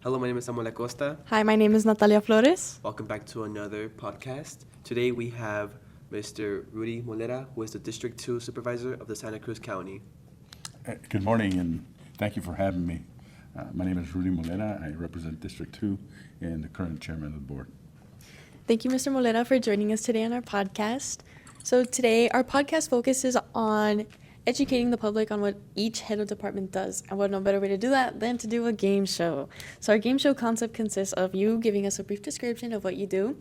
Hello, my name is Samuel Acosta. Hi, my name is Natalia Flores. Welcome back to another podcast. Today we have Mr. Rudy Molera, who is the District 2 Supervisor of the Santa Cruz County. Good morning, and thank you for having me. My name is Rudy Molera. I represent District 2 and the current chairman of the board. Thank you, Mr. Molera, for joining us today on our podcast. So today, our podcast focuses on educating the public on what each head of department does. And what no better way to do that than to do a game show. So our game show concept consists of you giving us a brief description of what you do.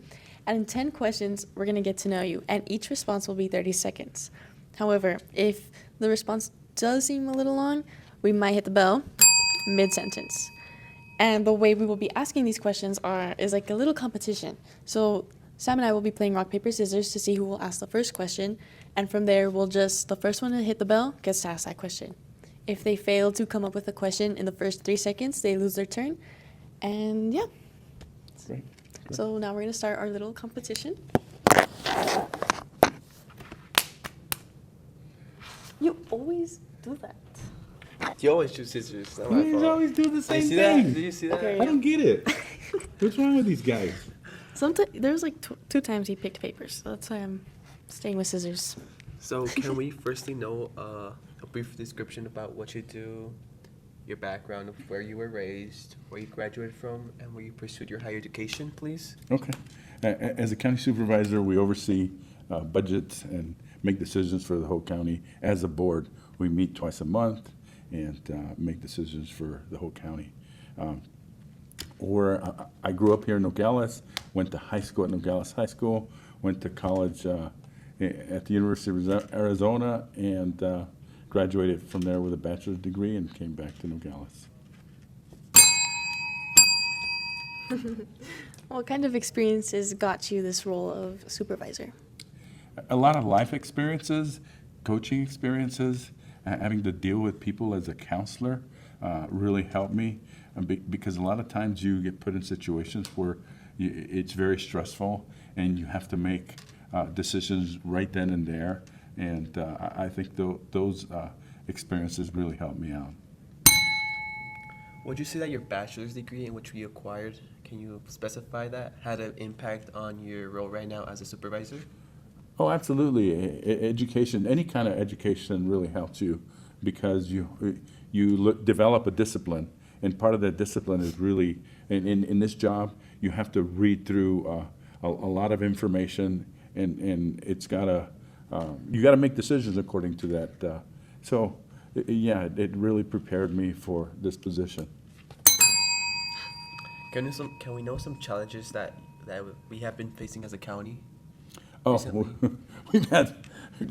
And in 10 questions, we're going to get to know you. And each response will be 30 seconds. However, if the response does seem a little long, we might hit the bell mid-sentence. And the way we will be asking these questions is like a little competition. So Sam and I will be playing rock, paper, scissors to see who will ask the first question. And from there, the first one to hit the bell gets to ask that question. If they fail to come up with a question in the first 3 seconds, they lose their turn. And yeah. Great. So now we're going to start our little competition. You always do that. You always choose scissors. Not my You fault. always do the same Did you see thing. that? Did you see that? Okay. I don't get it. What's wrong with these guys? Sometimes there's like two times he picked papers, so that's why I'm staying with scissors. So can we firstly know a brief description about what you do, your background of where you were raised, where you graduated from, and where you pursued your higher education, please? Okay. As a county supervisor, we oversee budgets and make decisions for the whole county. As a board, we meet twice a month and make decisions for the whole county. I grew up here in Nogales, went to high school at Nogales High School, went to college at the University of Arizona, and graduated from there with a bachelor's degree and came back to Nogales. What kind of experiences got you this role of supervisor? A lot of life experiences, coaching experiences, having to deal with people as a counselor really helped me because a lot of times you get put in situations where it's very stressful and you have to make decisions right then and there. And I think those experiences really helped me out. Would you say that your bachelor's degree in which you acquired, can you specify that, had an impact on your role right now as a supervisor? Oh, absolutely. Education, any kind of education really helps you because you develop a discipline. And part of that discipline is really, in this job, you have to read through a lot of information, and it's gotta, you got to make decisions according to that. So, it really prepared me for this position. Can we know some challenges that we have been facing as a county? Oh, Recently? we've had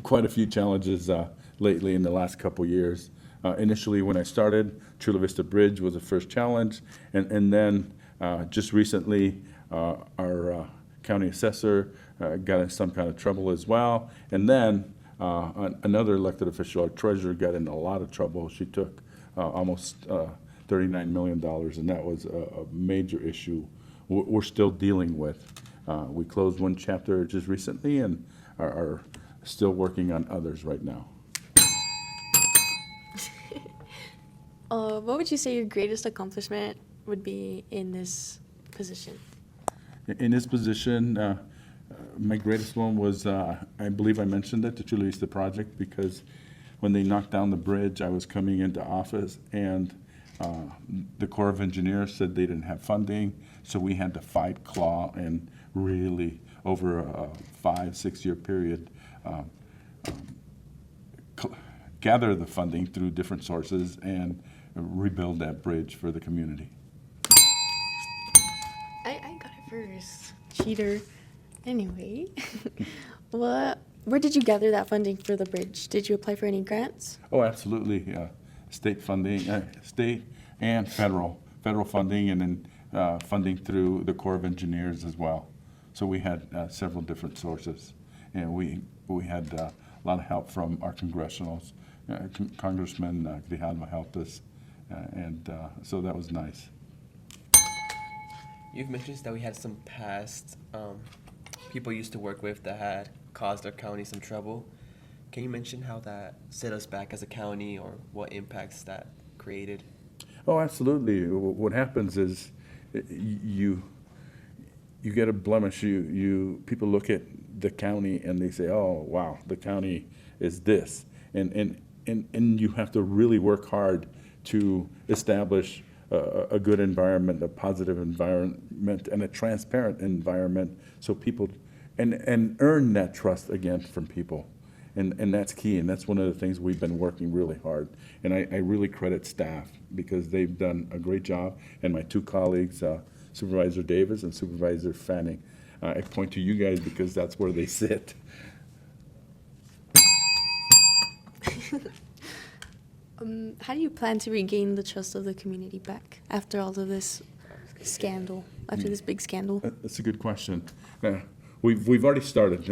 quite a few challenges lately in the last couple years. Initially, when I started, Chula Vista Bridge was the first challenge, and then just recently, our county assessor got in some kind of trouble as well, and then another elected official, our treasurer, got in a lot of trouble. She took almost $39 million, and that was a major issue we're still dealing with. We closed one chapter just recently and are still working on others right now. What would you say your greatest accomplishment would be in this position? In this position, my greatest one was, I believe I mentioned it, the Chula Vista project, because when they knocked down the bridge, I was coming into office, and the Corps of Engineers said they didn't have funding, so we had to fight, claw, and really, over a 5-6 year period, gather the funding through different sources and rebuild that bridge for the community. I got it first. Cheater. Anyway, where did you gather that funding for the bridge? Did you apply for any grants? Oh, absolutely. State funding, state and federal funding, and then funding through the Corps of Engineers as well. So we had several different sources, and we had a lot of help from our congressionals. Congressman Grijalva helped us, and so that was nice. You've mentioned that we had some past people you used to work with that had caused our county some trouble. Can you mention how that set us back as a county or what impacts that created? Oh, absolutely. What happens is you get a blemish. People look at the county and they say, "Oh, wow, the county is this," and you have to really work hard to establish a good environment, a positive environment, and a transparent environment, so people and earn that trust again from people. And that's key, and that's one of the things we've been working really hard. And I really credit staff because they've done a great job, and my two colleagues, Supervisor Davis and Supervisor Fanning. I point to you guys because that's where they sit. How do you plan to regain the trust of the community back after all of this scandal, after this big scandal? That's a good question. We've already started.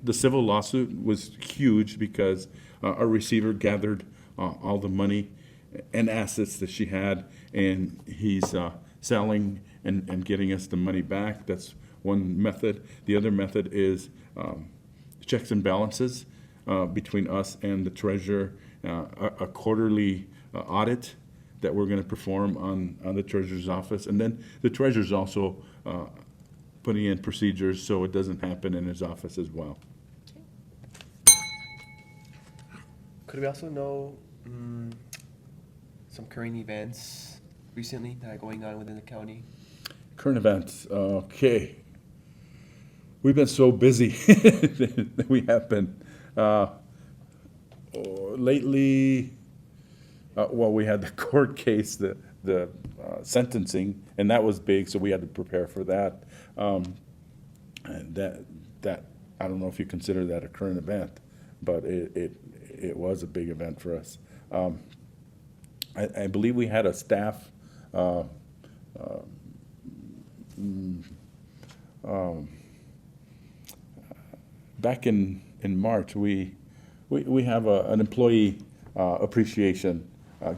The civil lawsuit was huge because our receiver gathered all the money and assets that she had, and he's selling and getting us the money back. That's one method. The other method is checks and balances between us and the treasurer, a quarterly audit that we're going to perform on the treasurer's office. And then the treasurer's also putting in procedures so it doesn't happen in his office as well. Could we also know some current events recently that are going on within the county? Current events, okay. We've been so busy. We have been. Lately, well, we had the court case, the sentencing, and that was big, so we had to prepare for that. And that I don't know if you consider that a current event, but it was a big event for us. I believe we had a staff back in March. We have an employee appreciation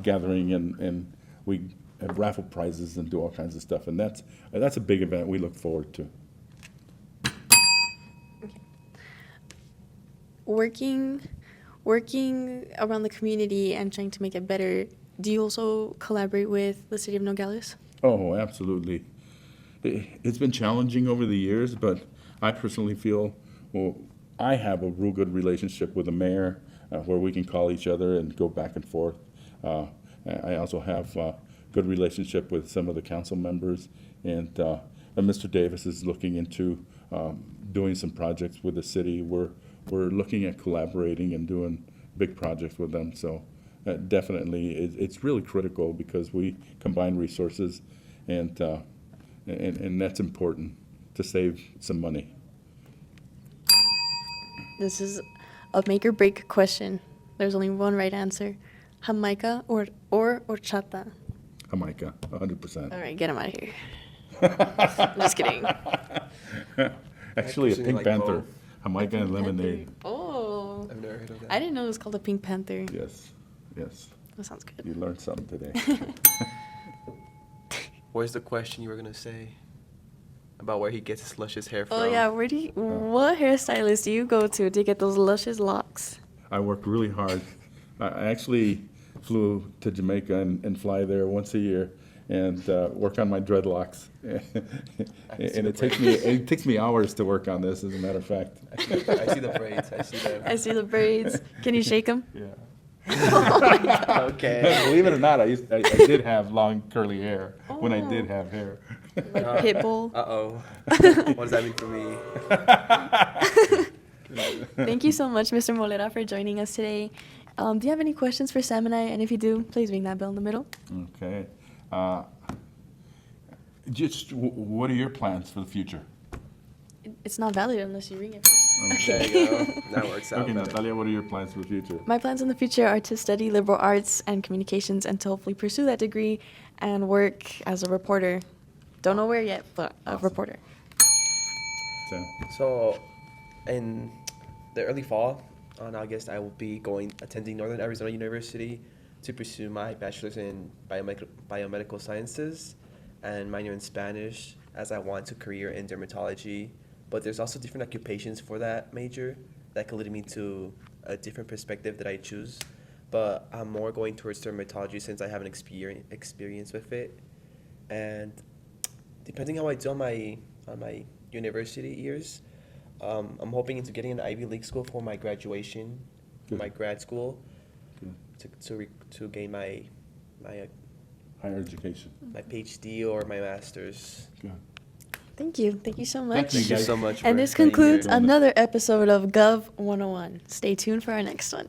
gathering, and we have raffle prizes and do all kinds of stuff, and that's a big event we look forward to. Working around the community and trying to make it better, do you also collaborate with the city of Nogales? Oh, absolutely. It's been challenging over the years, but I personally feel, well, I have a real good relationship with the mayor where we can call each other and go back and forth. I also have a good relationship with some of the council members, and Mr. Davis is looking into doing some projects with the city. We're looking at collaborating and doing big projects with them. So definitely, it's really critical because we combine resources, and that's important to save some money. This is a make or break question. There's only one right answer. Jamaica or horchata? Jamaica, 100%. All right, get him out of here. I'm just kidding. Actually, a personally Pink like Panther. both. Jamaica and lemonade. Oh. I've never heard of that. I didn't know it was called a Pink Panther. Yes. That sounds good. You learned something today. Where's the question you were gonna say about where he gets his luscious hair from? Oh yeah, what hairstylist do you go to get those luscious locks? I worked really hard. I actually flew to Jamaica and fly there once a year and work on my dreadlocks. And it takes me hours to work on this, as a matter of fact. I see the braids. I see them. I see the braids. Can you shake them? Yeah. Okay. Believe it or not, I did have long curly hair when I did have hair. Like Pitbull. Uh-oh. What does that mean for me? Thank you so much, Mr. Molera, for joining us today. Do you have any questions for Sam and I? And if you do, please ring that bell in the middle. Okay. What are your plans for the future? It's not valid unless you ring it first. There you go. That works out Okay, better. Natalia, what are your plans for the future? My plans in the future are to study liberal arts and communications and to hopefully pursue that degree and work as a reporter. Don't know where yet, but a Awesome. reporter. Sam? So, in the early fall, on August, I will be attending Northern Arizona University to pursue my bachelor's in biomedical sciences and minor in Spanish, as I want a career in dermatology. But there's also different occupations for that major that could lead me to a different perspective that I choose. But I'm more going towards dermatology since I have an experience with it. and depending how I do on my university years, I'm hoping into getting an Ivy League school for my graduation, for Good. my grad school, Good. to gain my Higher education. my PhD or my master's. Good. Thank you. Thank you so much. Thank you so much. And for this being here. concludes another episode of Gov 101. Stay tuned for our next one.